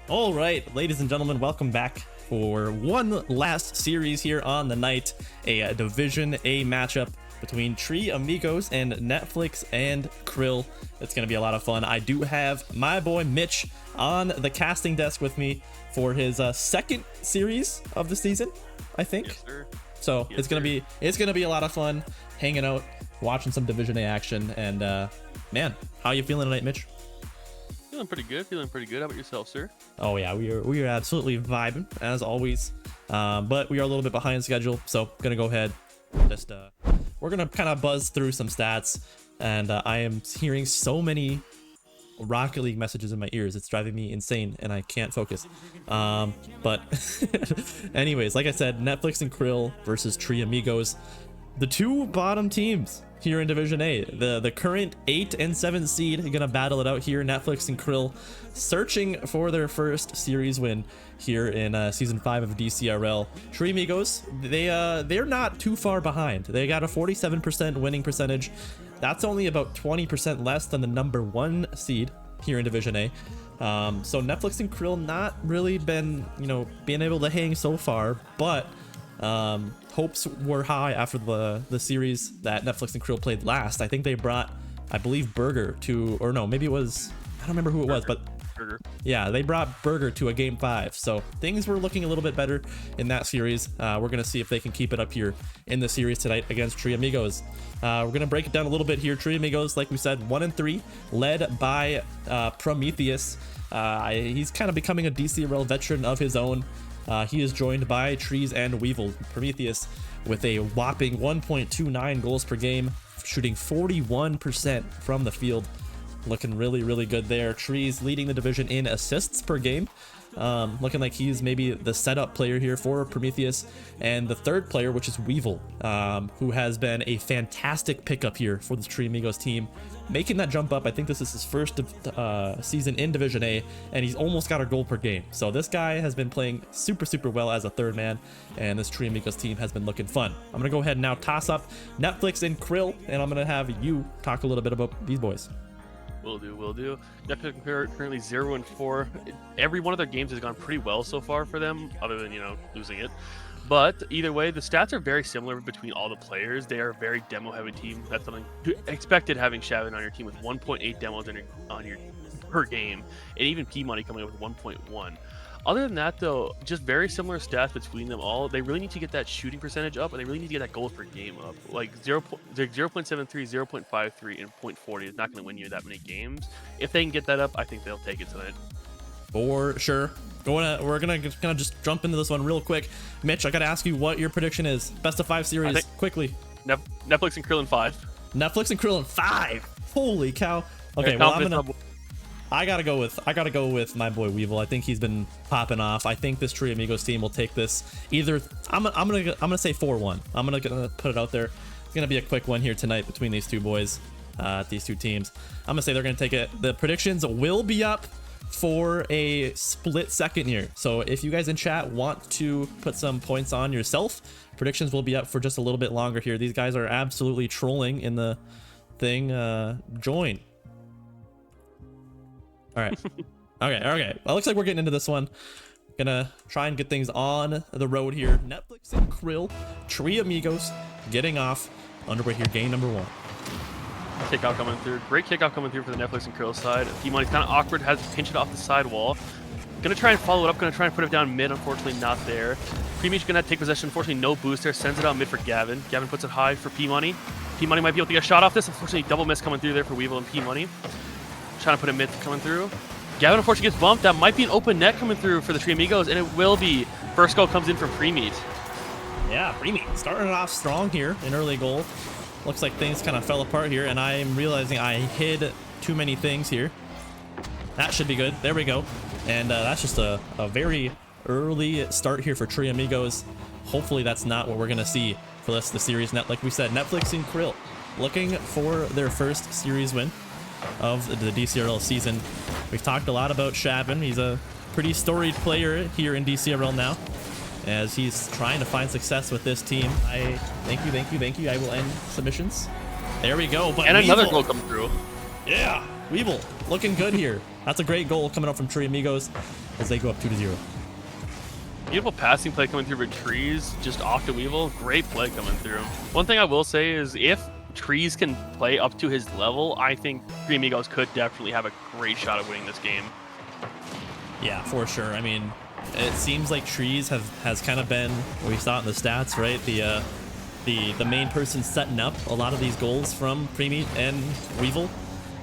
All right, ladies and gentlemen, welcome back for one last series here on the night, a Division A matchup between Tree Amigos and Netflix and Krill. It's going to be a lot of fun. I do have my boy Mitch on the casting desk with me for his second series of the season, I think. Yes, sir. So Yes, it's gonna be a lot of fun hanging out, watching some Division A action, and man, how you feeling tonight, Mitch? Feeling pretty good. How about yourself, sir? Oh yeah, we are absolutely vibing as always, but we are a little bit behind schedule, so gonna go ahead, just we're gonna kind of buzz through some stats, and I am hearing so many Rocket League messages in my ears. It's driving me insane, and I can't focus. But anyways, like I said, Netflix and Krill versus Tree Amigos, the two bottom teams here in Division A. The current 8 and 7 seed are gonna battle it out here. Netflix and Krill searching for their first series win here in season 5 of DCRL. Tree Amigos, they're not too far behind. They got a 47% winning percentage. That's only about 20% less than the number 1 seed here in Division A. So Netflix and Krill not really been, being able to hang so far, but hopes were high after the series that Netflix and Krill played last. I think they brought, I believe, Burger to, or no, maybe it was, I don't remember who it was, but Burger. yeah, they brought Burger to a game 5. So things were looking a little bit better in that series. We're going to see if they can keep it up here in the series tonight against Tree Amigos. We're going to break it down a little bit here. Tree Amigos, like we said, 1-3, led by Prometheus. He's kind of becoming a DCRL veteran of his own. He is joined by Trees and Weevil. Prometheus with a whopping 1.29 goals per game, shooting 41% from the field. Looking really, really good there. Trees leading the division in assists per game. Looking like he's maybe the setup player here for Prometheus. And the third player, which is Weevil, who has been a fantastic pickup here for the Tree Amigos team. Making that jump up. I think this is his first season in Division A, and he's almost got a goal per game. So this guy has been playing super, super well as a third man, and this Tree Amigos team has been looking fun. I'm going to go ahead and now toss up Netflix and Krill, and I'm going to have you talk a little bit about these boys. Will do. Netflix currently 0-4. Every one of their games has gone pretty well so far for them, other than, losing it. But either way, the stats are very similar between all the players. They are a very demo-heavy team. That's something expected having Shavin on your team with 1.8 demos on your per game, and even P-Money coming up with 1.1. Other than that, though, just very similar stats between them all. They really need to get that shooting percentage up, and they really need to get that goals per game up. Like 0.73, 0.53, and 0.40 is not going to win you that many games. If they can get that up, I think they'll take it tonight. For sure. We're gonna just jump into this one real quick. Mitch, I gotta ask you what your prediction is. Best of 5 series, quickly. Netflix and Krill in 5. Netflix and Krill in 5. Holy cow. Okay, well I gotta go with my boy Weevil. I think he's been popping off. I think this Tree Amigos team will take this either. I'm gonna say 4-1. I'm gonna put it out there. It's gonna be a quick one here tonight between these two boys, these two teams. I'm gonna say they're gonna take it. The predictions will be up for a split second here. So if you guys in chat want to put some points on yourself, predictions will be up for just a little bit longer here. These guys are absolutely trolling in the thing. Join. All right. Okay. Well, it looks like we're getting into this one. Gonna try and get things on the road here. Netflix and Krill, Tree Amigos getting off underway here. Game number 1. Kickout coming through. Great kickout coming through for the Netflix and Krill side. P-Money's kind of awkward, has to pinch it off the side wall. Gonna try and follow it up, gonna try and put it down mid, unfortunately not there. P-Money's gonna take possession, unfortunately no boost there, sends it out mid for Gavin. Gavin puts it high for P-Money. P-Money might be able to get a shot off this, unfortunately double miss coming through there for Weevil and P-Money. Trying to put it mid coming through. Gavin unfortunately gets bumped. That might be an open net coming through for the Tree Amigos, and it will be. First goal comes in from Premeat. Yeah, Premeat starting it off strong here, an early goal. Looks like things kind of fell apart here, and I'm realizing I hid too many things here. That should be good. There we go. And that's just a very early start here for Tree Amigos. Hopefully that's not what we're going to see for the series. Like we said, Netflix and Krill looking for their first series win of the DCRL season. We've talked a lot about Shavin. He's a pretty storied player here in DCRL now, as he's trying to find success with this team. Thank you. I will end submissions. There we go. But and Weevil, another goal come through. Yeah, Weevil looking good here. That's a great goal coming up from Tree Amigos as they go up 2-0. Beautiful passing play coming through for Trees, just off to Weevil. Great play coming through. One thing I will say is if Trees can play up to his level, I think Tree Amigos could definitely have a great shot at winning this game. Yeah, for sure. I mean, it seems like Trees has kind of been, we saw it in the stats, right? The main person setting up a lot of these goals from Premeat and Weevil.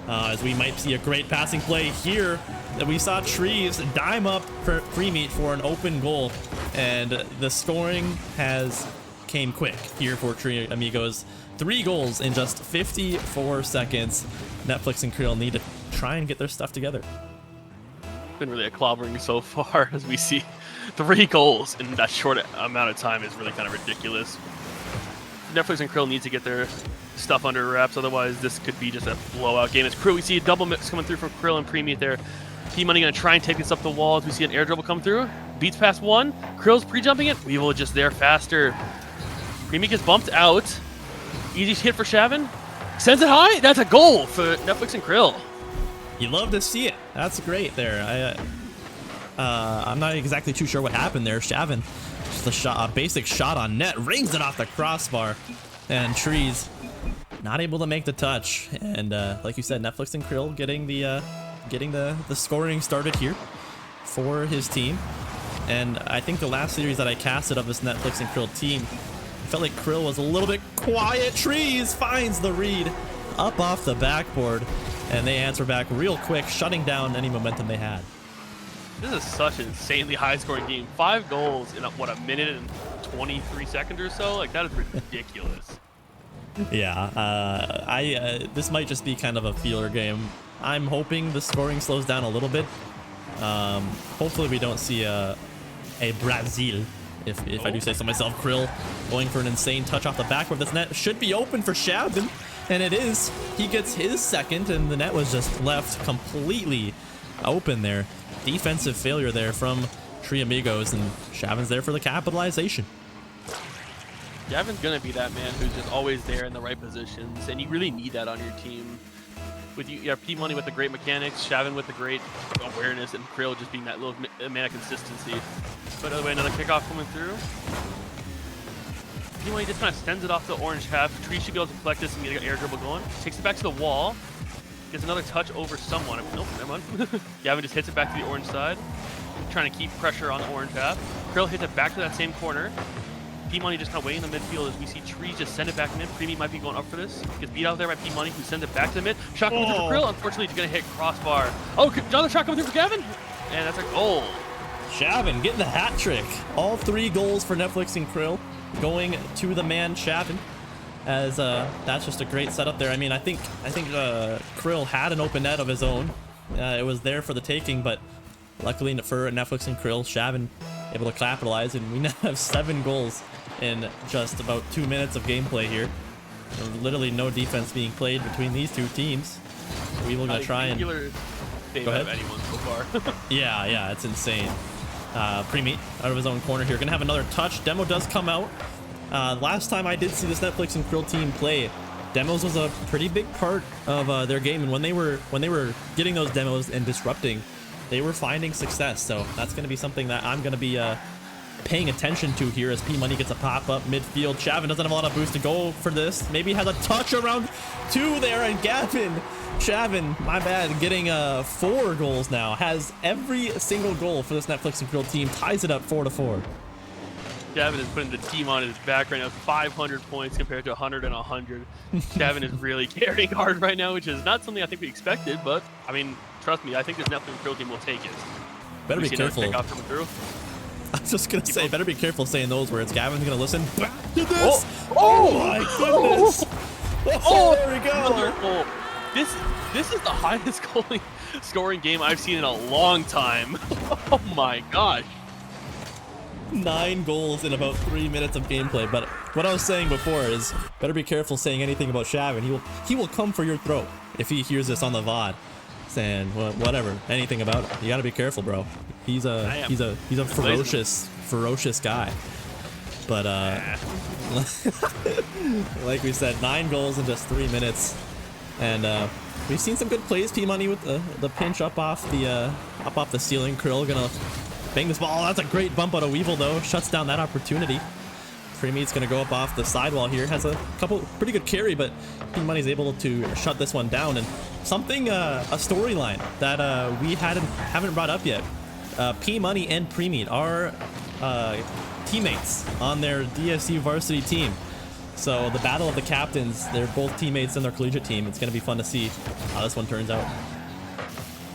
As we might see a great passing play here. We saw Trees dime up for Premeat for an open goal, and the scoring came quick here for Tree Amigos. 3 goals in just 54 seconds. Netflix and Krill need to try and get their stuff together. Been really a clobbering so far as we see 3 goals in that short amount of time is really kind of ridiculous. Netflix and Krill need to get their stuff under wraps, otherwise this could be just a blowout game. It's Krill. We see a double mix coming through from Krill and Premeat there. P-Money gonna try and take this up the wall as we see an air dribble come through. Beats past one. Krill's pre-jumping it. Weevil just there faster. Premeat gets bumped out. Easy hit for Shavin. Sends it high. That's a goal for Netflix and Krill. You love to see it. That's great there. I'm not exactly too sure what happened there. Shavin, just a basic shot on net, rings it off the crossbar, and Trees not able to make the touch. And like you said, Netflix and Krill getting the scoring started here for his team. And I think the last series that I casted of this Netflix and Krill team, I felt like Krill was a little bit quiet. Trees finds the read up off the backboard, and they answer back real quick, shutting down any momentum they had. This is such an insanely high-scoring game. 5 goals in what, a minute and 23 seconds or so? Like, that is ridiculous. Yeah, this might just be kind of a feeler game. I'm hoping the scoring slows down a little bit. Hopefully we don't see a Brazil, if I do say so myself. Krill going for an insane touch off the backboard. This net should be open for Shavin, and it is. He gets his second, and the net was just left completely open there. Defensive failure there from Tree Amigos, and Shavin's there for the capitalization. Shavin's gonna be that man who's just always there in the right positions, and you really need that on your team. With you have P-Money with the great mechanics, Shavin with the great awareness, and Krill just being that little man of consistency. But by the way, another kickoff coming through. P-Money just kind of sends it off the orange half. Tree should be able to collect this and get an air dribble going. Takes it back to the wall. Gets another touch over someone. Nope, never mind. Gavin just hits it back to the orange side. Trying to keep pressure on the orange half. Krill hits it back to that same corner. P-Money just kind of waiting in the midfield as we see Trees just send it back mid. Premeat might be going up for this. Gets beat out there by P-Money, who sends it back to the mid. Shot coming through for Krill. Unfortunately, he's going to hit crossbar. Oh, another shot coming through for Gavin. And that's a goal. Shavin getting the hat trick. All 3 goals for Netflix and Krill going to the man Shavin. As that's just a great setup there. I mean, I think Krill had an open net of his own. It was there for the taking, but luckily for Netflix and Krill, Shavin able to capitalize, and we now have 7 goals in just about 2 minutes of gameplay here. Literally no defense being played between these 2 teams. We will gonna try and go ahead. Anyone so far. yeah, it's insane. Premeat out of his own corner here, gonna have another touch. Demo does come out. Last time I did see this Netflix and Krill team play, demos was a pretty big part of their game, and when they were getting those demos and disrupting, they were finding success. So that's going to be something that I'm going to be paying attention to here as P-Money gets a pop-up midfield. Shavin doesn't have a lot of boost to go for this. Maybe has a touch around 2 there, and Gavin, Shavin, my bad, getting 4 goals now. Has every single goal for this Netflix and Krill team. Ties it up 4-4. Gavin is putting the team on his back right now. 500 points compared to 100 and 100. Gavin is really carrying hard right now, which is not something I think we expected, but, I mean, trust me, I think this Netflix and Krill team will take it. Better be careful. I was just going to say, better be careful saying those words. Gavin's going to listen back to this. Oh my goodness. Oh, there we go. This is the highest scoring game I've seen in a long time. Oh my gosh. 9 goals in about 3 minutes of gameplay. But what I was saying before is better be careful saying anything about Shavin. He will come for your throat if he hears this on the VOD, saying well, whatever, anything about it. You got to be careful, bro. He's a ferocious guy. But like we said, 9 goals in just 3 minutes. And we've seen some good plays. P-Money with the pinch up off the ceiling. Krill gonna bang this ball. That's a great bump out of Weevil though. Shuts down that opportunity. Premeat's gonna go up off the sidewall here. Has a couple pretty good carry, but P-Money's able to shut this one down. And something, a storyline that we haven't brought up yet. P-Money and Premeat are teammates on their DSU varsity team. So the battle of the captains, they're both teammates in their collegiate team. It's gonna be fun to see how this one turns out.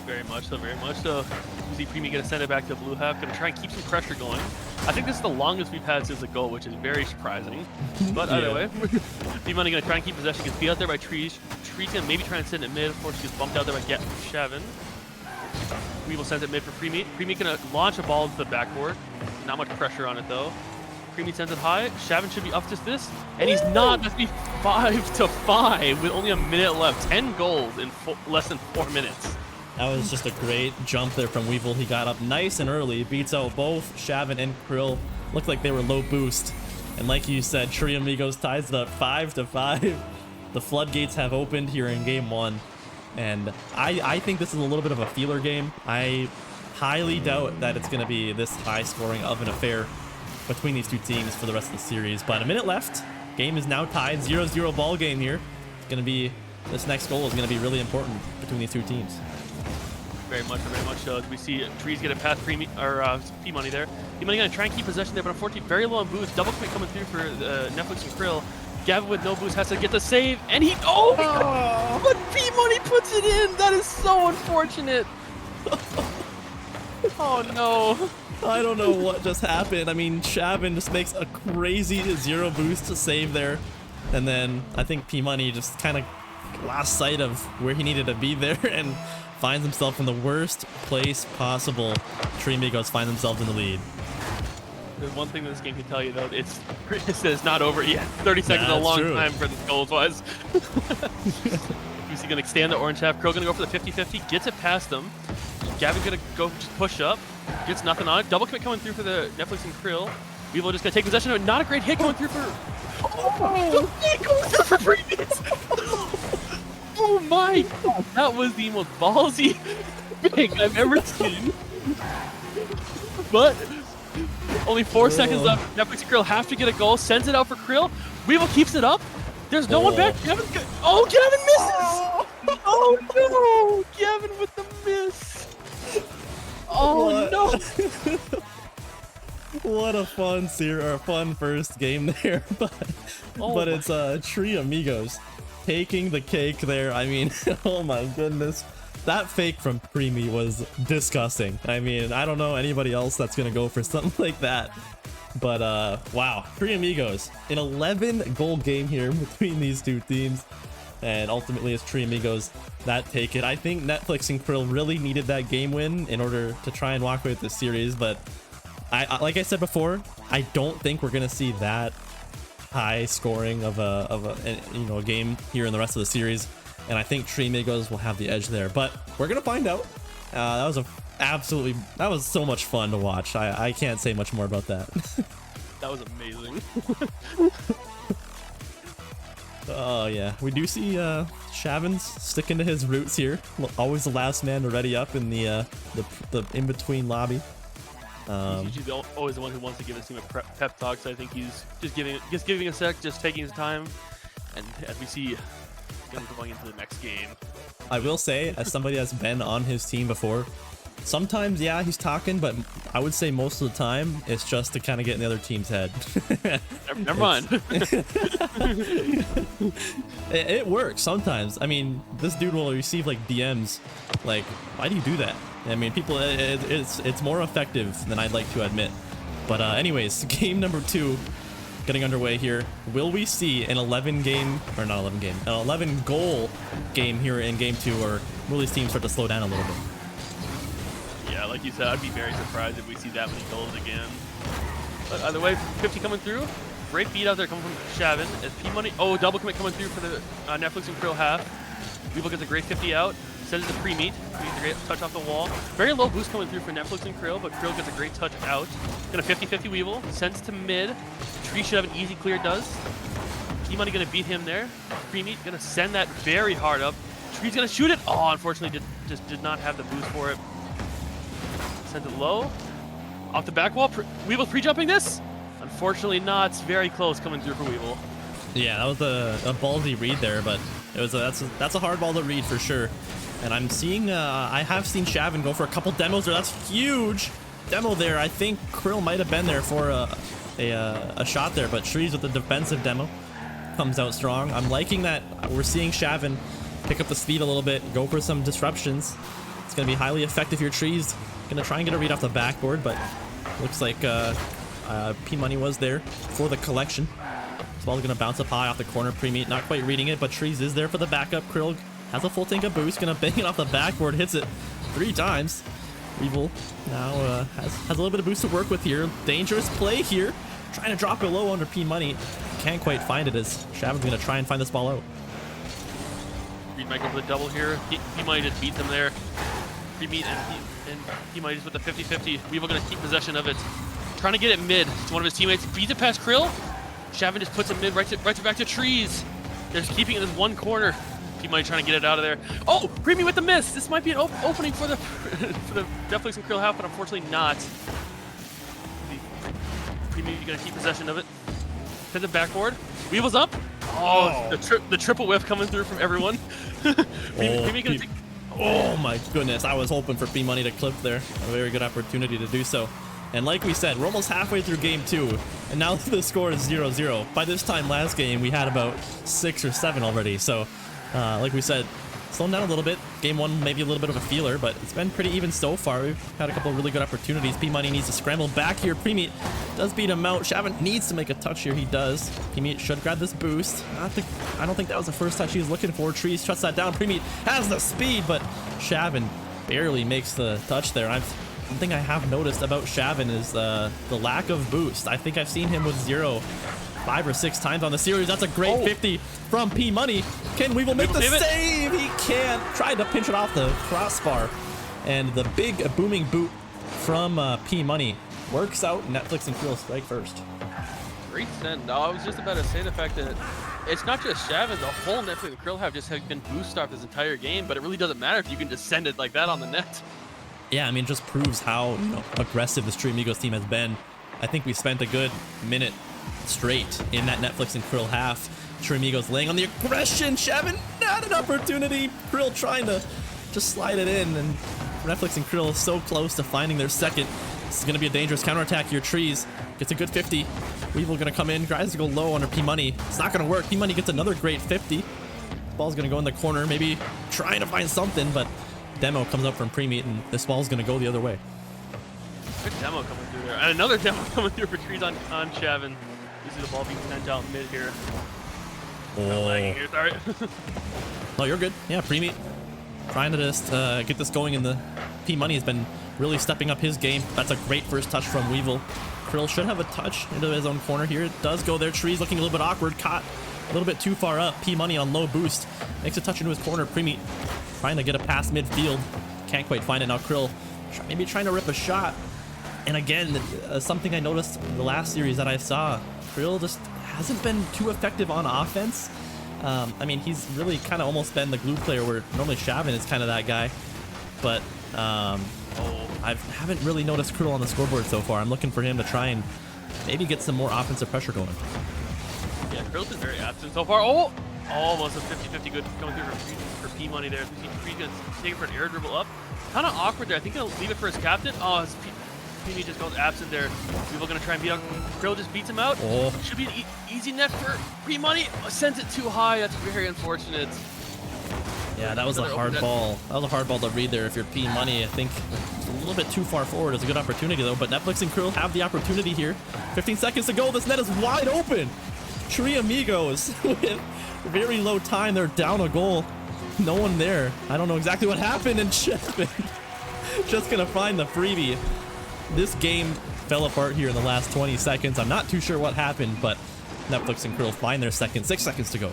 Very much so, very much so. You see Premeat gonna send it back to Blue Half, gonna try and keep some pressure going. I think this is the longest we've had since the goal, which is very surprising. But either way, P-Money gonna try and keep possession. Gets beat out there by Trees. Trees gonna maybe try and send it mid. Of course, he gets bumped out there by Shavin. Weevil sends it mid for Premeat. Premeat gonna launch a ball into the backboard. Not much pressure on it though. Premeat sends it high. Shavin should be up to this, and he's not. That's be 5-5 with only a minute left. 10 goals in less than 4 minutes. That was just a great jump there from Weevil. He got up nice and early, beats out both Shavin and Krill. Looked like they were low boost. And like you said, Tree Amigos ties it up 5-5. The floodgates have opened here in game 1. And I think this is a little bit of a feeler game. I highly doubt that it's going to be this high scoring of an affair between these two teams for the rest of the series. But a minute left. Game is now tied. 0-0 ball game here. It's going to be, this next goal is going to be really important between these two teams. Very much so. We see Trees get a pass P-Money there. P-Money gonna try and keep possession there, but unfortunately very low on boost. Double commit coming through for Netflix and Krill. Gavin with no boost has to get the save, and he but P-Money puts it in. That is so unfortunate. Oh no. I don't know what just happened. I mean, Shavin just makes a crazy 0 boost to save there, and then I think P-Money just kind of lost sight of where he needed to be there and finds himself in the worst place possible. Tree Amigos find themselves in the lead. There's one thing that this game can tell you though, it's not over yet. 30 seconds is a long time for the goals wise. He's gonna extend the orange half. Krill gonna go for the 50-50, gets it past them. Gavin gonna go just push up, gets nothing on it. Double commit coming through for the Netflix and Krill. Weevil just gonna take possession of it. Not a great hit going through for. Oh, it goes through for previous. Oh my god, that was the most ballsy thing I've ever seen. But only 4 seconds left. Netflix and Krill have to get a goal. Sends it out for Krill. Weevil keeps it up. There's no one back. Gavin misses. Oh no, Gavin with the miss. Oh no. What a fun first game there, but it's Tree Amigos taking the cake there. I mean, oh my goodness, that fake from Premeat was disgusting. I mean, I don't know anybody else that's gonna go for something like that, but wow, Tree Amigos, an 11 goal game here between these two teams, and ultimately it's Tree Amigos that take it. I think Netflix and Krill really needed that game win in order to try and walk away with this series, but I like I said before, I don't think we're gonna see that high scoring of a game here in the rest of the series, and I think Tree Amigos will have the edge there, but we're gonna find out. That was so much fun to watch. I can't say much more about that. That was amazing. Oh yeah, we do see Shavin's sticking to his roots here. Always the last man to ready up in the in-between lobby. He's usually always the one who wants to give his team a pep talk, so I think he's just giving a sec, just taking his time, and as we see, going into the next game. I will say, as somebody that's been on his team before, sometimes, yeah, he's talking, but I would say most of the time, it's just to kind of get in the other team's head. Never mind. It works sometimes. I mean, this dude will receive like DMs, like, why do you do that? I mean, people, it's more effective than I'd like to admit. But anyways, game number 2 getting underway here. Will we see an 11 goal game here in game 2, or will these teams start to slow down a little bit? Yeah, like you said, I'd be very surprised if we see that many goals again. But either way, 50 coming through. Great beat out there coming from Shavin. As P-Money, double commit coming through for the Netflix and Krill half. Weevil gets a great 50 out. Sends it to Premeat. Premeat's a great touch off the wall. Very low boost coming through for Netflix and Krill, but Krill gets a great touch out. Gonna 50-50 Weevil. Sends to mid. Tree should have an easy clear, does. P-Money gonna beat him there. Premeat gonna send that very hard up. Tree's gonna shoot it. Oh, unfortunately, just did not have the boost for it. Send it low. Off the back wall. Weevil's pre-jumping this. Unfortunately not. It's very close coming through for Weevil. Yeah, that was a ballsy read there, but it was that's a hard ball to read for sure. And I'm seeing I have seen Shavin go for a couple demos there. That's huge demo there. I think Krill might have been there for a shot there, but Trees with the defensive demo comes out strong. I'm liking that we're seeing Shavin pick up the speed a little bit, go for some disruptions. It's gonna be highly effective here. Trees gonna try and get a read off the backboard, but looks like P-Money was there for the collection. This ball's gonna bounce up high off the corner. Premeat not quite reading it, but Trees is there for the backup. Krill has a full tank of boost, gonna bang it off the backboard, hits it 3 times. Weevil now has a little bit of boost to work with here. Dangerous play here, trying to drop it low under P-Money. Can't quite find it as Shavin's gonna try and find this ball out. Reed might go for the double here. P-Money just beats him there. Premeat and P-Money just with the 50-50. Weevil gonna keep possession of it. Trying to get it mid to one of his teammates. Beats it past Krill. Shavin just puts it mid right to back to Trees. They're just keeping it in this one corner. P-Money trying to get it out of there. Oh, Premeat with the miss. This might be an opening for the for the Netflix and Krill half, but unfortunately not. Premeat gonna keep possession of it. Sends it backboard. Weevil's up. Oh, the triple whiff coming through from everyone. Premeat gonna take. Oh my goodness, I was hoping for P-Money to clip there. A very good opportunity to do so. And like we said, we're almost halfway through game 2, and now the score is 0-0. By this time last game, we had about 6 or 7 already. So, like we said, slowing down a little bit. Game 1, maybe a little bit of a feeler, but it's been pretty even so far. We've had a couple of really good opportunities. P-Money needs to scramble back here. Premeat does beat him out. Shavin needs to make a touch here. He does. Premeat should grab this boost. I don't think that was the first touch he was looking for. Trees shuts that down. Premeat has the speed, but Shavin barely makes the touch there. One thing I have noticed about Shavin is the lack of boost. I think I've seen him with 0 5 or 6 times on the series. That's a great 50 from P-Money. Can Weevil make the save? He can't. Tried to pinch it off the crossbar. And the big booming boot from P-Money works out. Netflix and Krill strike first. Great send. No, I was just about to say the fact that it's not just Shavin. The whole Netflix and Krill have just been boost stopped this entire game, but it really doesn't matter if you can just send it like that on the net. Yeah, I mean, it just proves how aggressive this True Amigos team has been. I think we spent a good minute straight in that Netflix and Krill half. True Amigos laying on the aggression. Shavin, not an opportunity. Krill trying to just slide it in, and Netflix and Krill so close to finding their second. This is going to be a dangerous counterattack here. Trees gets a good 50. Weevil going to come in, tries to go low under P-Money. It's not going to work. P-Money gets another great 50. Ball's going to go in the corner, maybe trying to find something, but demo comes up from Premeat, and this ball's going to go the other way. Good demo coming through there. And another demo coming through for Trees on Shavin. You see the ball being sent out mid here. Oh. Here, sorry. No, you're good. Yeah, Premeat trying to just get this going, and the P-Money has been really stepping up his game. That's a great first touch from Weevil. Krill should have a touch into his own corner here. It does go there. Trees looking a little bit awkward. Caught a little bit too far up. P-Money on low boost. Makes a touch into his corner. Premeat trying to get a pass midfield. Can't quite find it. Now Krill maybe trying to rip a shot. And again, something I noticed in the last series that I saw, Krill just hasn't been too effective on offense. I mean, he's really kind of almost been the glue player where normally Shavin is kind of that guy. But I haven't really noticed Krill on the scoreboard so far. I'm looking for him to try and maybe get some more offensive pressure going. Yeah, Krill's been very absent so far. Oh! Almost a 50-50 good coming through for P-Money there. He's going to take it for an air dribble up. Kind of awkward there. I think he'll leave it for his captain. Oh, his P-Money just goes absent there. People going to try and beat out. Krill just beats him out. Oh. Should be an easy net for P-Money. Sends it too high. That's very unfortunate. Yeah, that was a hard ball. That was a hard ball to read there if you're P-Money. I think it's a little bit too far forward. It's a good opportunity, though. But Netflix and Krill have the opportunity here. 15 seconds to go. This net is wide open. True Amigos with very low time. They're down a goal. No one there. I don't know exactly what happened, and Shavin just gonna find the freebie. This game fell apart here in the last 20 seconds. I'm not too sure what happened, but Netflix and Krill find their second. 6 seconds to go.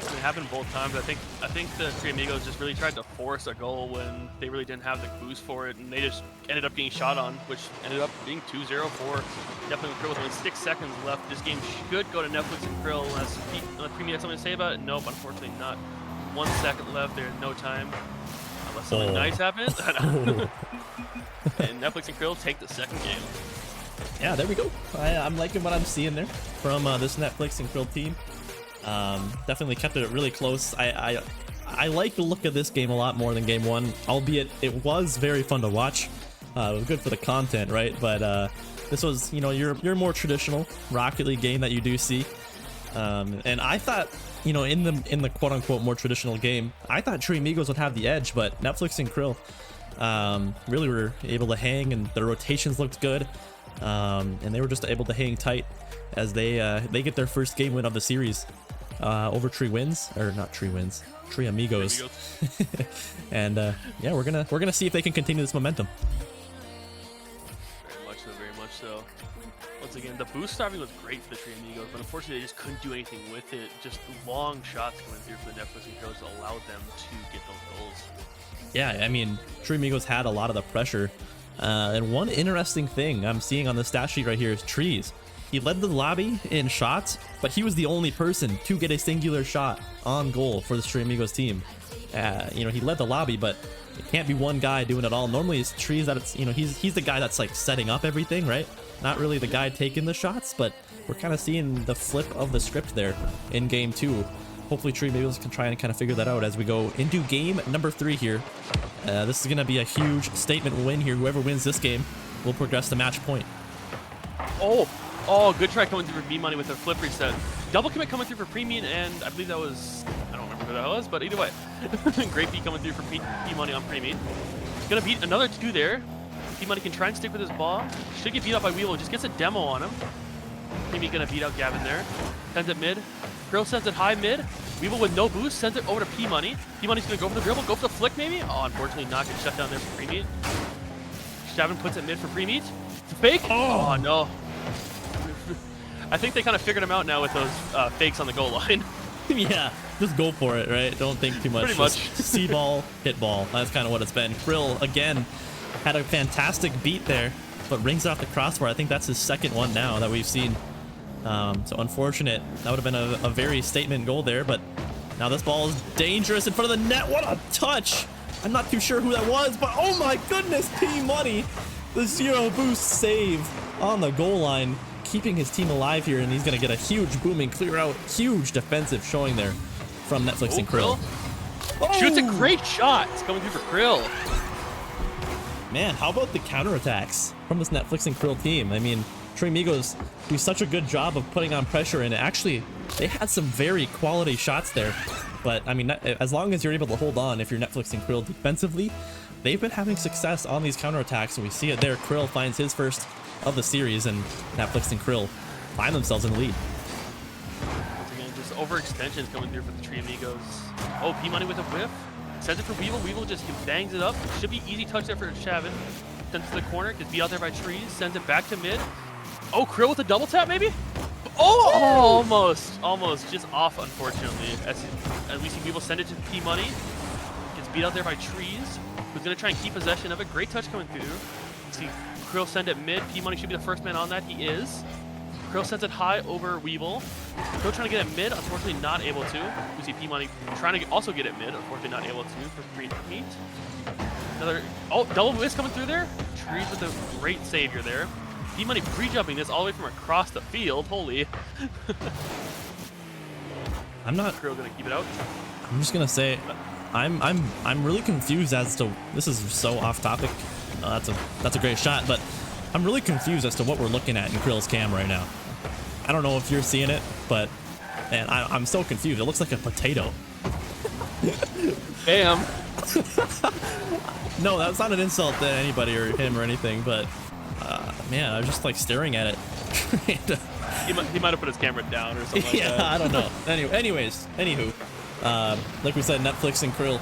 It happened both times. I think the three Amigos just really tried to force a goal when they really didn't have the boost for it, and they just ended up getting shot on, which ended up being 2-0 for Netflix and Krill with only 6 seconds left. This game should go to Netflix and Krill. Unless Creamy had something to say about it? Nope, unfortunately not. 1 second left. There's no time. Unless something nice happens. And Netflix and Krill take the second game. Yeah, there we go. I'm liking what I'm seeing there from this Netflix and Krill team. Definitely kept it really close. I like the look of this game a lot more than game one, albeit it was very fun to watch. It was good for the content, right? But this was, you know, your more traditional Rocket League game that you do see. And I thought, you know, in the quote unquote more traditional game, I thought Tree Amigos would have the edge, but Netflix and Krill really were able to hang, and their rotations looked good. And they were just able to hang tight as they get their first game win of the series over Tree Amigos. And yeah, we're gonna see if they can continue this momentum. Very much so. Once again, the boost starving was great for the Tree Amigos, but unfortunately they just couldn't do anything with it. Just long shots coming through for the Netflix and Krill allowed them to get those goals. Yeah, I mean, Tree Amigos had a lot of the pressure. And one interesting thing I'm seeing on the stat sheet right here is Trees. He led the lobby in shots, but he was the only person to get a singular shot on goal for the Tree Amigos team. You know, he led the lobby, but it can't be one guy doing it all. Normally it's Trees that it's, you know, he's the guy that's like setting up everything, right? Not really the guy taking the shots, but we're kind of seeing the flip of the script there in game 2. Hopefully Tree Amigos can try and kind of figure that out as we go into game number 3 here. This is going to be a huge statement win here. Whoever wins this game will progress to match point. Oh, good try coming through for B-Money with a flip reset. Double commit coming through for Premium, and I believe that was, I don't remember who that was, but either way. Great beat coming through for B-Money on Premium. Gonna beat another 2 there. B-Money can try and stick with his ball. Should get beat up by Weevil, just gets a demo on him. Premium gonna beat out Gavin there. Sends it mid. Krill sends it high mid. Weevil with no boost sends it over to P-Money. P-Money's gonna go for the dribble, go for the flick maybe? Oh, unfortunately not gonna shut down there for Premium. Gavin puts it mid for Premium. It's a fake. Oh no. I think they kind of figured him out now with those fakes on the goal line. Yeah, just go for it, right? Don't think too much. Pretty much. See ball, hit ball. That's kind of what it's been. Krill, again, had a fantastic beat there, but rings it off the crossbar. I think that's his second one now that we've seen. So unfortunate. That would have been a very statement goal there, but now this ball is dangerous in front of the net. What a touch! I'm not too sure who that was, but oh my goodness, P-Money! The 0 boost save on the goal line, keeping his team alive here, and he's going to get a huge booming clear out. Huge defensive showing there from Netflix and Krill. Shoots a great shot. It's coming through for Krill. Man, how about the counterattacks from this Netflix and Krill team? I mean, Tree Amigos do such a good job of putting on pressure, and actually, they had some very quality shots there. But, I mean, as long as you're able to hold on, if you're Netflix and Krill defensively, they've been having success on these counterattacks, and we see it there. Krill finds his first of the series, and Netflix and Krill find themselves in the lead. Once again, just overextensions coming through for the Tree Amigos. Oh, P-Money with a whiff. Sends it for Weevil. Weevil just bangs it up. Should be easy touch there for Shavin. Sends it to the corner. Gets beat out there by Trees. Sends it back to mid. Oh, Krill with a double tap, maybe? Oh, almost. Just off, unfortunately. As we see Weevil send it to P-Money. Gets beat out there by Trees, who's going to try and keep possession of it. Great touch coming through. See Krill send it mid. P-Money should be the first man on that. He is. Krill sends it high over Weevil. Krill trying to get it mid, unfortunately not able to. We see P-Money trying to also get it mid, unfortunately not able to for Green Meat. Another, double miss coming through there. Trees with a great savior there. P-Money pre-jumping this all the way from across the field. Holy. I'm not. Krill gonna keep it out. I'm just gonna say, I'm really confused as to, this is so off topic. That's a great shot, but I'm really confused as to what we're looking at in Krill's cam right now. I don't know if you're seeing it, but man, I'm so confused. It looks like a potato. Bam. No, that's not an insult to anybody or him or anything, but man, I was just like staring at it. He might have put his camera down or something like that. Yeah, I don't know. Anywho, like we said, Netflix and Krill,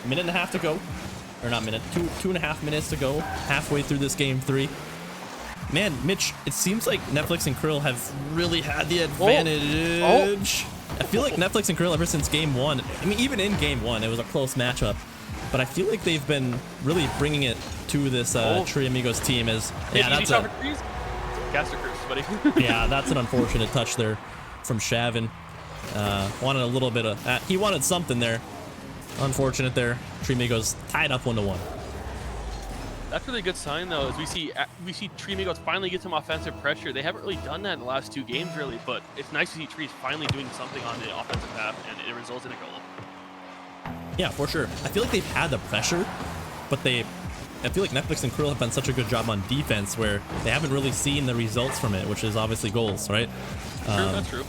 minute and a half to go. Or not minute, 2.5 minutes to go, halfway through this game 3. Man, Mitch, it seems like Netflix and Krill have really had the advantage. I feel like Netflix and Krill ever since game 1, I mean, even in game 1, it was a close matchup. But I feel like they've been really bringing it to this Tree Amigos team. Yeah, that's Caster curse, buddy. yeah, that's an unfortunate touch there from Shavin. Wanted a little bit of he wanted something there. Unfortunate there. Tree Amigos tied up 1-1. That's a really good sign, though, as we see Tree Amigos finally get some offensive pressure. They haven't really done that in the last 2 games, really, but it's nice to see Trees finally doing something on the offensive half, and it results in a goal. Yeah, for sure. I feel like they've had the pressure, but I feel like Netflix and Krill have done such a good job on defense where they haven't really seen the results from it, which is obviously goals, right? That's true.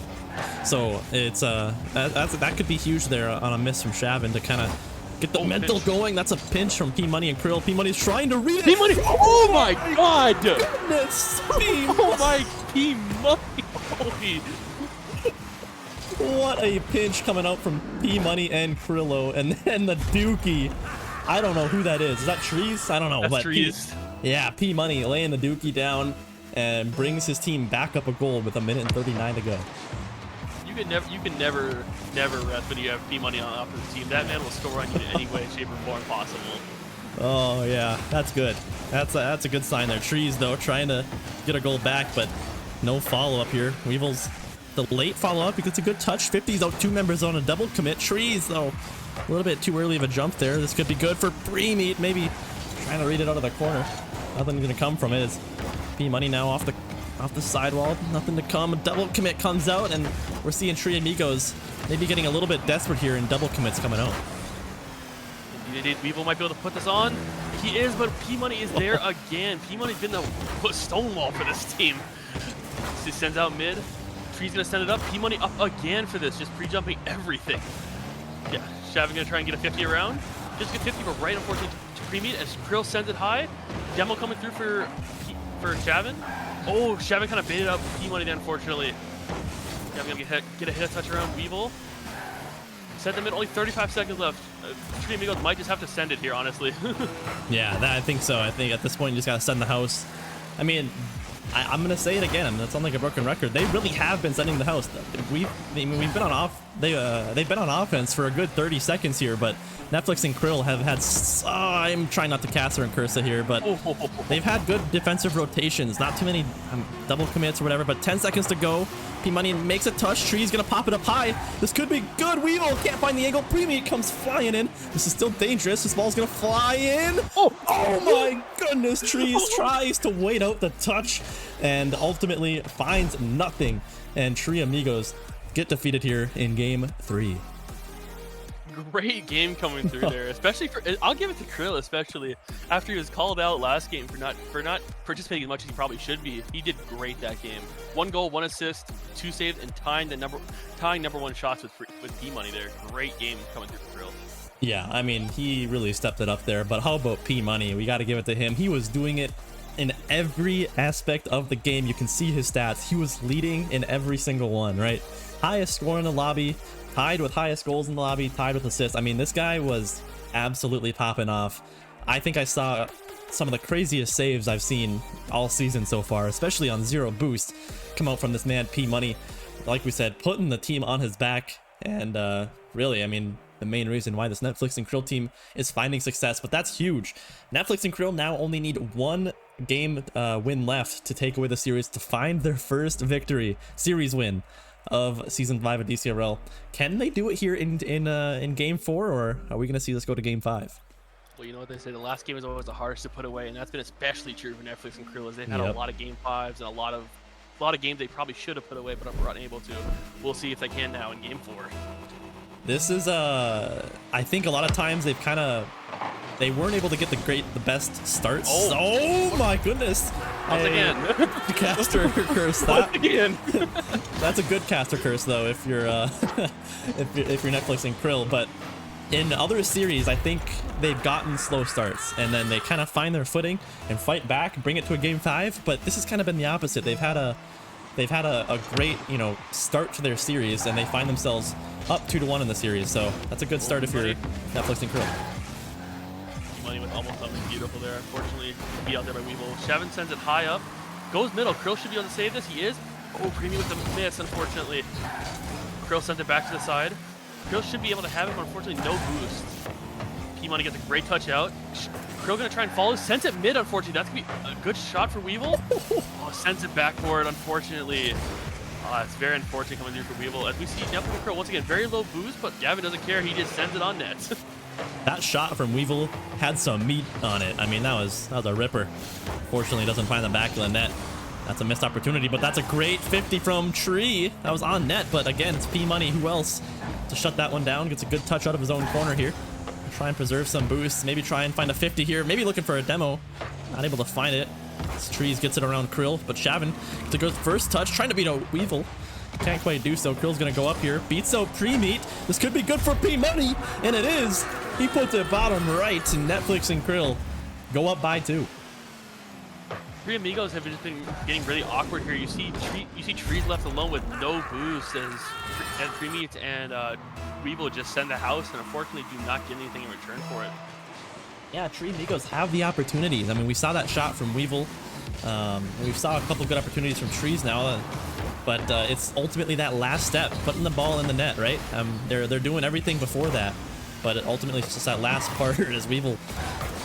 So it's that could be huge there on a miss from Shavin to kind of get the mental going. That's a pinch from P Money and Krill. P Money's trying to read it. P Money! Oh my God! Goodness! Oh my P Money! Holy! What a pinch coming out from P Money and Krillo, and then the Dookie. I don't know who that is. Is that Trees? I don't know. That's but Trees. Yeah, P Money laying the Dookie down and brings his team back up a goal with 1:39 to go. You can never rest when you have P Money on opposite team. That man will score on you in any way, shape, or form possible. Oh yeah, that's good. That's a good sign there. Trees though trying to get a goal back, but no follow up here. Weevil's the late follow up. He gets a good touch. 50's out 2 members on a double commit. Trees though a little bit too early of a jump there. This could be good for Premeat. Maybe trying to read it out of the corner. Nothing's gonna come from it. It's P Money now off the sidewall. Nothing to come. A double commit comes out, and we're seeing Tree Amigos maybe getting a little bit desperate here, and double commits coming out. Indeed, Weevil might be able to put this on. He is, but P Money is there again. P Money's been the stonewall for this team. He sends out mid. Tree's gonna send it up. P Money up again for this, just pre-jumping everything. Yeah, Shavin gonna try and get a 50 around. Just get 50, but right unfortunately to Premeat as Krill sends it high. Demo coming through for Shavin. Oh, Shavin kind of baited up P Money there, unfortunately. Yeah, I'm gonna get a hit touch around Weevil. Send them in, only 35 seconds left. Tree Amigos might just have to send it here, honestly. Yeah, I think so. I think at this point you just gotta send the house. I mean, I'm gonna say it again. I'm gonna sound like a broken record. They really have been sending the house. We've been on they've been on offense for a good 30 seconds here, but Netflix and Krill have had. I'm trying not to caster and curse it here, but they've had good defensive rotations. Not too many double commits or whatever. But 10 seconds to go. P Money makes a touch. Tree's gonna pop it up high. This could be good. Weevil can't find the angle. Premeat comes flying in. This is still dangerous. This ball's gonna fly in. Oh my goodness. Trees tries to wait out the touch and ultimately finds nothing. And Tree Amigos get defeated here in game 3. Great game coming through there, especially I'll give it to Krill, especially after he was called out last game for not participating as much as he probably should be. He did great that game. 1 goal, 1 assist, 2 saves, and tying number 1 shots with P Money there. Great game coming through for Krill. Yeah, I mean, he really stepped it up there. But how about P Money? We got to give it to him. He was doing it in every aspect of the game. You can see his stats. He was leading in every single one, right? Highest score in the lobby, tied with highest goals in the lobby, tied with assists. I mean, this guy was absolutely popping off. I think I saw some of the craziest saves I've seen all season so far, especially on 0 boost, come out from this man P Money. Like we said, putting the team on his back, and really, I mean, the main reason why this Netflix and Krill team is finding success, but that's huge. Netflix and Krill now only need 1 game win left to take away the series to find their first series win of season 5 of Dcrl. Can they do it here in game 4, or are we gonna see this go to game 5? Well, you know what they say, the last game is always the hardest to put away, and that's been especially true for Netflix and Krill, as they've had a lot of game 5s and a lot of games they probably should have put away but were unable to. We'll see if they can now in game 4. This is I think a lot of times they weren't able to get the best starts. Oh my goodness. Once again. Caster curse that. Once again. That's a good caster curse though if you're if you're Netflix and Krill, but in other series I think they've gotten slow starts and then they kind of find their footing and fight back, bring it to a game 5, but this has kind of been the opposite. They've had a great, start to their series, and they find themselves up 2-1 in the series. So that's a good start if you're Netflix and Krill. Money with almost something beautiful there. Unfortunately, beat out there by Weevil. Shavin sends it high up, goes middle. Krill should be able to save this. He is. Oh, Premeat with the miss, unfortunately. Krill sent it back to the side. Krill should be able to have him, unfortunately no boost. P-Money gets a great touch out. Krill gonna try and follow, sends it mid, unfortunately. That's gonna be a good shot for Weevil. Oh, sends it backward, unfortunately. It's very unfortunate coming through for Weevil. As we see Nephilim Krill, once again, very low boost, but Gavin doesn't care. He just sends it on net. That shot from Weevil had some meat on it. I mean, that was a ripper. Fortunately, doesn't find the back of the net. That's a missed opportunity, but that's a great 50 from Tree. That was on net, but again, it's P-Money. Who else to shut that one down? Gets a good touch out of his own corner here. Try and preserve some boosts. Maybe try and find a 50 here. Maybe looking for a demo. Not able to find it. Trees gets it around Krill, but Shavin to go first touch, trying to beat a Weevil. Can't quite do so. Krill's gonna go up here. Beats out Pre-Meat. This could be good for P-Money, and it is. He puts it bottom right, and Netflix and Krill go up by 2. Three Amigos have just been getting really awkward here. You see Trees left alone with no boost as Pre-Meat and Weevil just send the house, and unfortunately do not get anything in return for it. Yeah, Tree Amigos have the opportunities. I mean, we saw that shot from Weevil. We saw a couple good opportunities from Trees now, but it's ultimately that last step, putting the ball in the net, right? They're doing everything before that, but ultimately it's just that last part as Weevil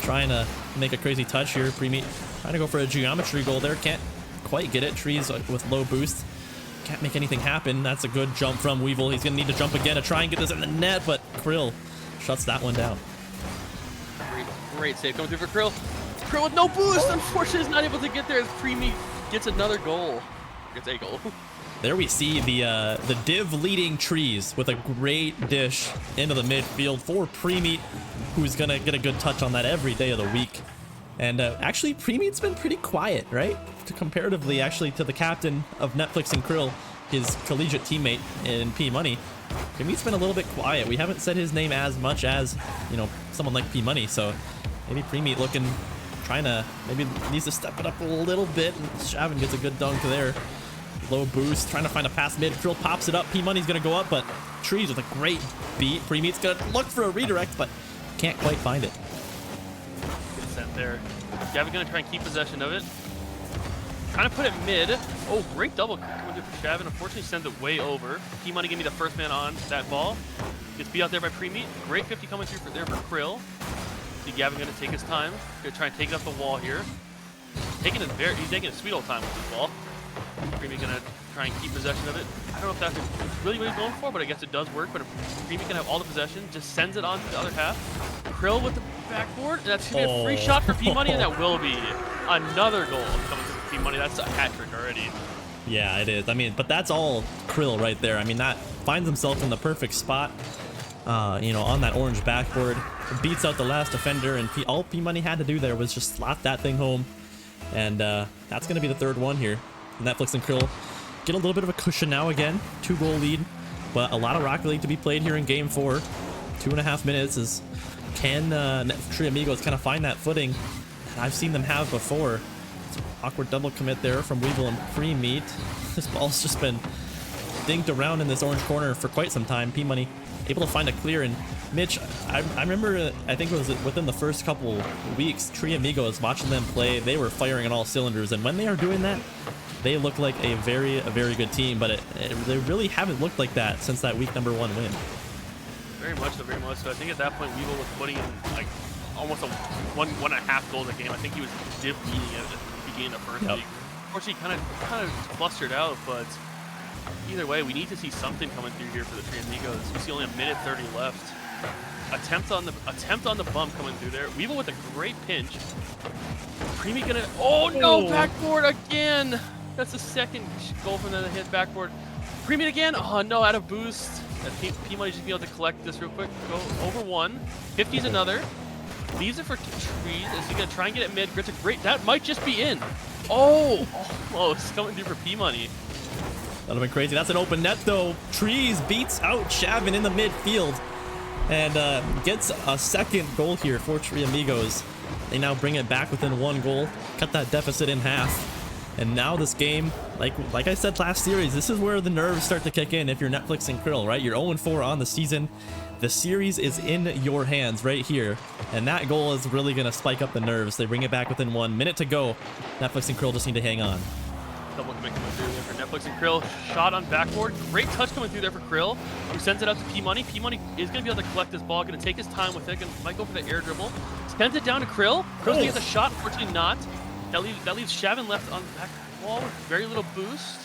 trying to make a crazy touch here. Pre-Meat trying to go for a geometry goal there, can't quite get it. Trees with low boost, can't make anything happen. That's a good jump from Weevil. He's gonna need to jump again to try and get this in the net, but Krill shuts that one down. Great save coming through for Krill. Krill with no boost. Unfortunately, is not able to get there as Pre-Meat gets another goal. Gets a goal. There we see the div leading Trees with a great dish into the midfield for Pre-Meat, who's gonna get a good touch on that every day of the week. And actually, Pre-Meat's been pretty quiet, right? Comparatively, actually, to the captain of Netflix and Krill, his collegiate teammate in P-Money. Pre-Meat's been a little bit quiet. We haven't said his name as much as, you know, someone like P-Money. So maybe Pre-Meat trying to, maybe needs to step it up a little bit. Shavin gets a good dunk there. Low boost, trying to find a pass mid. Krill pops it up. P-Money's gonna go up, but Trees with a great beat. Pre-Meat's gonna look for a redirect, but can't quite find it. Good sent there. Gavin gonna try and keep possession of it. Trying to put it mid. Oh, great double coming through for Shavin. Unfortunately, sends it way over. P-Money gonna be the first man on that ball. Gets beat out there by Pre-Meat. Great 50 coming through there for Krill. See Gavin gonna take his time. Gonna try and take it up the wall here. He's taking a sweet old time with this ball. Pre-Meat gonna try and keep possession of it. I don't know if that's really what he's going for, but I guess it does work. But Pre-Meat can have all the possession, just sends it on to the other half. Krill with the backboard, and that's gonna be a free shot for P-Money, and that will be another goal coming from P-Money. That's a hat trick already. Yeah, it is. I mean, but that's all Krill right there. I mean, that finds himself in the perfect spot, you know, on that orange backboard. Beats out the last defender, and all P-Money had to do there was just slot that thing home. And that's going to be the third one here. Netflix and Krill get a little bit of a cushion now again. 2-goal lead, but a lot of Rocket League to be played here in Game 4. 2.5 minutes is, can Tree Amigos kind of find that footing that I've seen them have before. Awkward double commit there from Weevil and Pre-Meat. This ball's just been dinked around in this orange corner for quite some time. P-Money able to find a clear, and Mitch, I remember, I think it was within the first couple weeks, Tree Amigos, watching them play, they were firing on all cylinders, and when they are doing that, they look like a very good team, but they really haven't looked like that since that week number 1 win. Very much so, very much so. I think at that point, Weevil was putting in like almost a one and a half goals a game. I think he was div leading it at the beginning of the first week. Unfortunately, kind of clustered out, but either way, we need to see something coming through here for the Three Amigos. We see only a minute 30 left. Attempt on the bump coming through there. Weevil with a great pinch. Pre-Meat gonna, oh no, backboard again. That's the second goal from the hit backboard. Pre-Meat again. Oh no, out of boost. P-Money just be able to collect this real quick. Go over 1. 50's another. Leaves it for Trees. Is he gonna try and get it mid? Grits a great. That might just be in. Oh, almost coming through for P-Money. That would have been crazy. That's an open net though. Trees beats out Shavin in the midfield and gets a second goal here for Tree Amigos. They now bring it back within 1 goal, cut that deficit in half. And now this game, like I said last series, this is where the nerves start to kick in if you're Netflix and Krill, right? You're 0-4 on the season. The series is in your hands right here. And that goal is really going to spike up the nerves. They bring it back within 1 minute to go. Netflix and Krill just need to hang on. double commit coming through there for Netflix and Krill. Shot on backboard. Great touch coming through there for Krill. Sends it out to P-Money. P-Money is going to be able to collect this ball. Going to take his time with it. Might go for the air dribble. Sends it down to Krill. Krill's going to get the shot. Unfortunately not. That leaves Shavin left on the back wall with very little boost.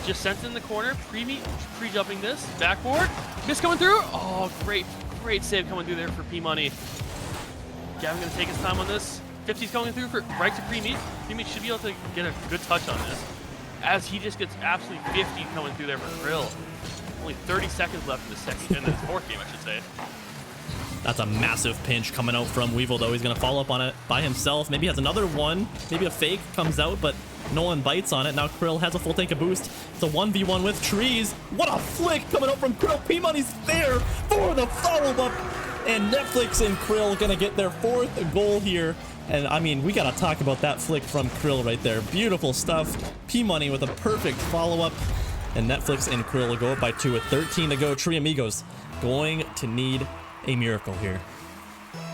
Just sent it in the corner. Pre-jumping this. Backboard. Miss coming through. Oh, great save coming through there for P-Money. Gavin going to take his time on this. 50's coming through for right to Pre-Meat. Pre-Meat should be able to get a good touch on this, as he just gets absolutely 50 coming through there for Krill. Only 30 seconds left in the fourth game, I should say. That's a massive pinch coming out from Weevil, though. He's going to follow up on it by himself. Maybe he has another one. Maybe a fake comes out, but no one bites on it. Now Krill has a full tank of boost. It's a 1v1 with trees. What a flick coming out from Krill. P-Money's there for the follow-up. And Netflix and Krill going to get their fourth goal here. And I mean, we got to talk about that flick from Krill right there. Beautiful stuff. P-Money with a perfect follow-up. And Netflix and Krill will go up by 2 with 13 to go. Tree Amigos going to need a miracle here.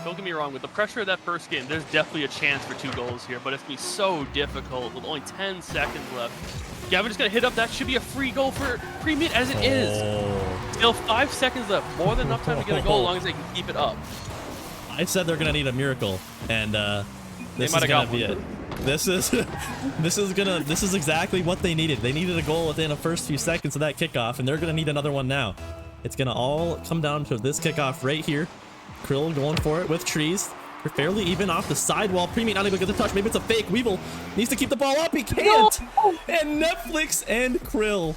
Don't get me wrong, with the pressure of that first game, there's definitely a chance for 2 goals here, but it's going to be so difficult with only 10 seconds left. Gavin just going to hit up. That should be a free goal for Pre-Meat, as it is. Still 5 seconds left. More than enough time to get a goal, as long as they can keep it up. I said they're gonna need a miracle, and this is gonna be it. This is exactly what they needed. They needed a goal within the first few seconds of that kickoff, and they're gonna need another one now. It's gonna all come down to this kickoff right here. Krill going for it with trees. They're fairly even off the sidewall. Pre-Meat not able to get the touch. Maybe it's a fake. Weevil needs to keep the ball up. He can't. And Netflix and Krill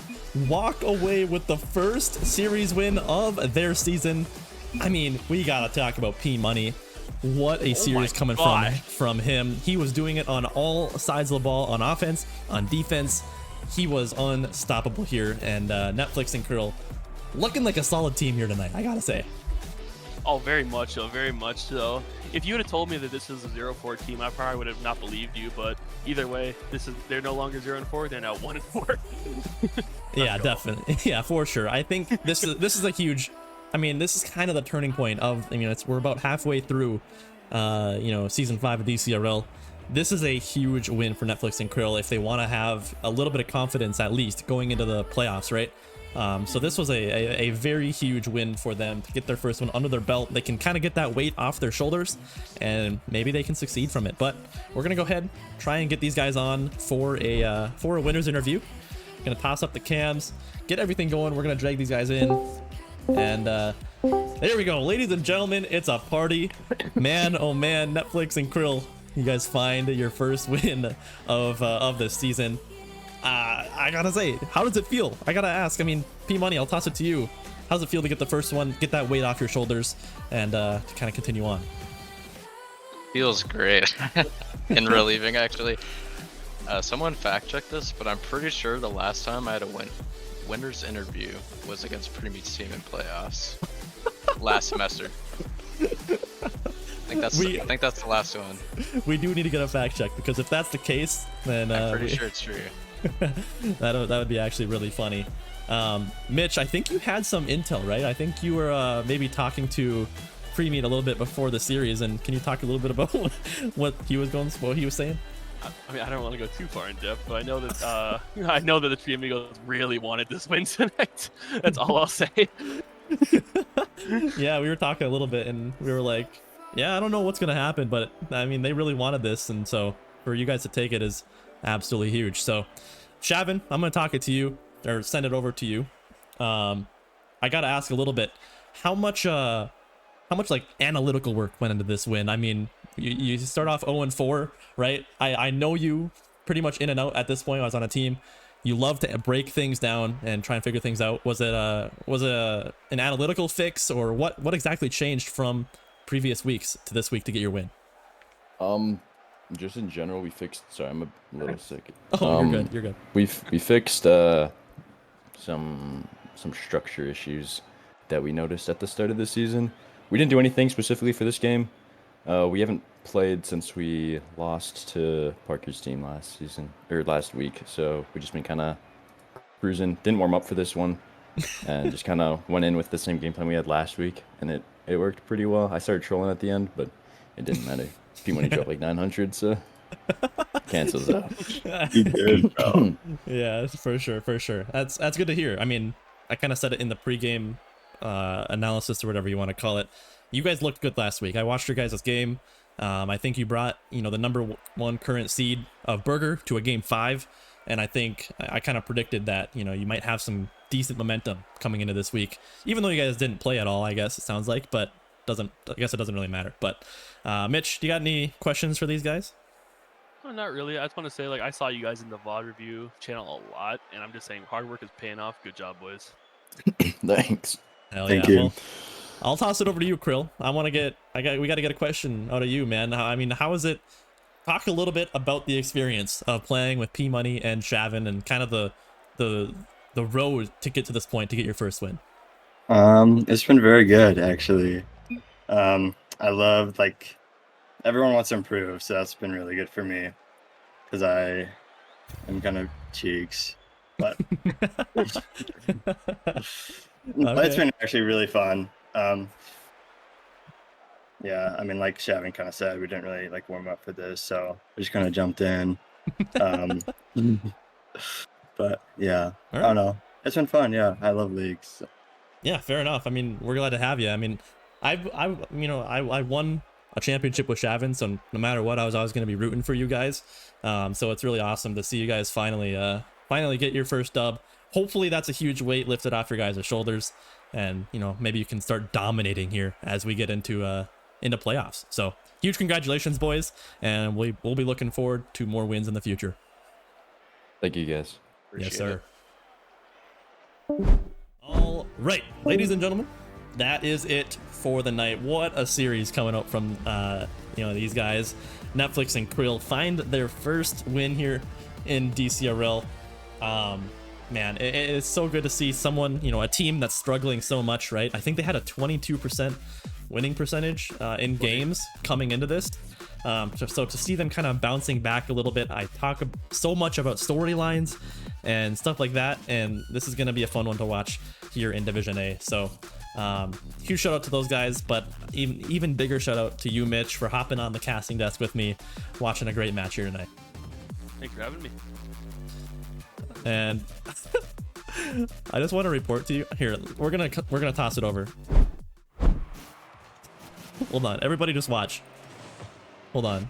walk away with the first series win of their season. I mean, we gotta talk about P-Money. What a series coming from him. He was doing it on all sides of the ball, on offense, on defense. He was unstoppable here, and Netflix and Krill looking like a solid team here tonight, I gotta say. Oh, very much so, very much so. If you would have told me that this is a 0-4 team, I probably would have not believed you, but either way, they're no longer 0-4, they're now 1-4. Yeah, definitely. Yeah, for sure. I think this is a huge, I mean, this is kind of the turning point of, I mean, we're about halfway through, season 5 of Dcrl. This is a huge win for Netflix and Krill if they want to have a little bit of confidence, at least, going into the playoffs, right? So this was a very huge win for them to get their first one under their belt. They can kind of get that weight off their shoulders, and maybe they can succeed from it. But we're going to go ahead, try and get these guys on for a winner's interview. Going to toss up the cams, get everything going. We're going to drag these guys in. And there we go, ladies and gentlemen, it's a party. Man, oh man, Netflix and Krill, you guys find your first win of this season. I gotta say, how does it feel? I gotta ask. I mean, P-Money, I'll toss it to you. How does it feel to get the first one, get that weight off your shoulders, and to kind of continue on? Feels great. And relieving, actually. Someone fact checked this, but I'm pretty sure the last time I had a winner's interview was against Pre-Meat's team in playoffs last semester. I think that's the last one. We do need to get a fact check, because if that's the case, then I'm pretty sure it's true. that would be actually really funny. Mitch, I think you had some intel, right? I think you were maybe talking to Pre-Meat a little bit before the series, and can you talk a little bit about what he was saying? I mean, I don't want to go too far in depth, but I know that the Tree Amigos really wanted this win tonight. That's all I'll say. Yeah, we were talking a little bit, and we were like, yeah, I don't know what's gonna happen, but I mean, they really wanted this, and so for you guys to take it is absolutely huge. So, Shavin, I'm gonna talk it to you, or send it over to you. I gotta ask a little bit, how much like analytical work went into this win? I mean, you start off 0-4, right? I know you pretty much in and out at this point. I was on a team. You love to break things down and try and figure things out. Was it an analytical fix, or what exactly changed from previous weeks to this week to get your win? Just in general, we fixed. Sorry, I'm a little sick. Oh, you're good. You're good. We fixed some structure issues that we noticed at the start of the season. We didn't do anything specifically for this game. We haven't played since we lost to Parker's team last week. So we just been kind of cruising. Didn't warm up for this one, and just kind of went in with the same game plan we had last week, and it worked pretty well. I started trolling at the end, but it didn't matter. P-Money dropped like 900, so. cancels out. You did, bro. Yeah, for sure, for sure. That's good to hear. I mean, I kind of said it in the pregame analysis or whatever you want to call it. You guys looked good last week. I watched your guys' game. I think you brought, you know, the #1 current seed of Burger to a game 5, and I think I kind of predicted that, you know, you might have some decent momentum coming into this week, even though you guys didn't play at all. I guess it sounds like, but I guess it doesn't really matter. But Mitch, do you got any questions for these guys? Oh, not really. I just want to say, like, I saw you guys in the VOD review channel a lot, and I'm just saying, hard work is paying off. Good job, boys. Thanks. Hell Thank yeah. you. Well, I'll toss it over to you, Krill. We got to get a question out of you, man. I mean, how is it? Talk a little bit about the experience of playing with P Money and Shavin, and kind of the road to get to this point to get your first win. It's been very good, actually. I love, like, everyone wants to improve, so that's been really good for me, because I am kind of cheeks, but it's been actually really fun. Yeah, I mean, like Shavin kind of said, we didn't really like warm up for this, so we just kind of jumped in. But yeah, I don't know. It's been fun. Yeah, I love leagues. So. Yeah, fair enough. I mean, we're glad to have you. I mean, I won a championship with Shavin, so no matter what, I was always going to be rooting for you guys. So it's really awesome to see you guys finally get your first dub. Hopefully that's a huge weight lifted off your guys' shoulders, and you know, maybe you can start dominating here as we get into playoffs. So huge congratulations, boys, and we'll be looking forward to more wins in the future. Thank you, guys. Yes, sir. All right, ladies and gentlemen, that is it for the night. What a series coming up from these guys. Netflix and Krill find their first win here in Dcrl. Man, it's so good to see someone, you know, a team that's struggling so much, right? I think they had a 22% winning percentage in games coming into this. So to see them kind of bouncing back a little bit, I talk so much about storylines and stuff like that, and this is going to be a fun one to watch here in Division A. So huge shout out to those guys, but even bigger shout out to you, Mitch, for hopping on the casting desk with me, watching a great match here tonight. Thanks for having me. And I just want to report to you here. We're gonna toss it over. Hold on, everybody, just watch. Hold on.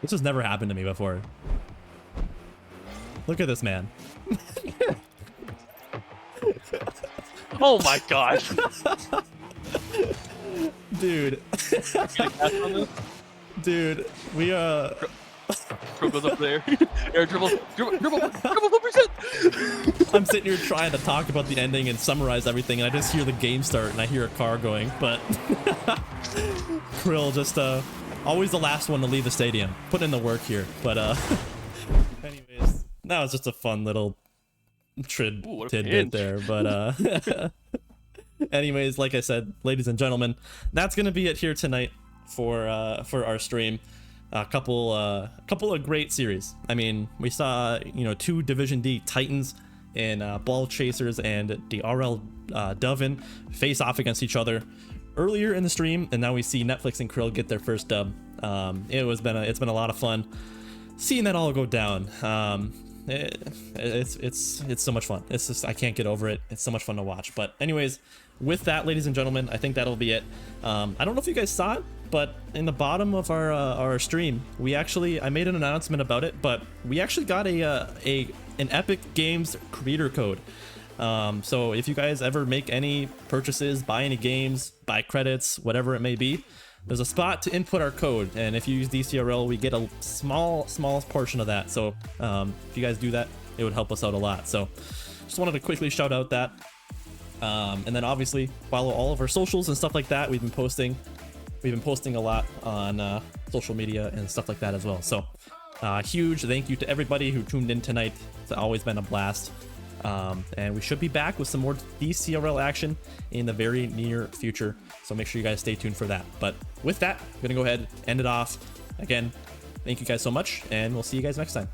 This has never happened to me before. Look at this man. Oh my gosh. Dude. Dude, we Krill goes up there. Air dribble 1%. I'm sitting here trying to talk about the ending and summarize everything, and I just hear the game start and I hear a car going, but Krill just always the last one to leave the stadium, putting in the work here. But anyways, that was just a fun little tidbit there. But anyways, like I said, ladies and gentlemen, that's gonna be it here tonight for our stream. A couple of great series. I mean, we saw, you know, 2 Division D Titans in Ball Chasers and Dcrl Dovin face off against each other earlier in the stream, and now we see Netflix and Krill get their first dub. It's been a lot of fun seeing that all go down. It's so much fun. It's just, I can't get over it. It's so much fun to watch. But anyways, with that, ladies and gentlemen, I think that'll be it. I don't know if you guys saw it, but in the bottom of our stream, I made an announcement about it, but we actually got an Epic Games creator code. So if you guys ever make any purchases, buy any games, buy credits, whatever it may be, there's a spot to input our code, and if you use Dcrl, we get a small portion of that. So if you guys do that, it would help us out a lot. So just wanted to quickly shout out that. And then obviously follow all of our socials and stuff like that. We've been posting a lot on social media and stuff like that as well. So huge thank you to everybody who tuned in tonight. It's always been a blast. And we should be back with some more Dcrl action in the very near future. So make sure you guys stay tuned for that. But with that, I'm going to go ahead and end it off. Again, thank you guys so much, and we'll see you guys next time.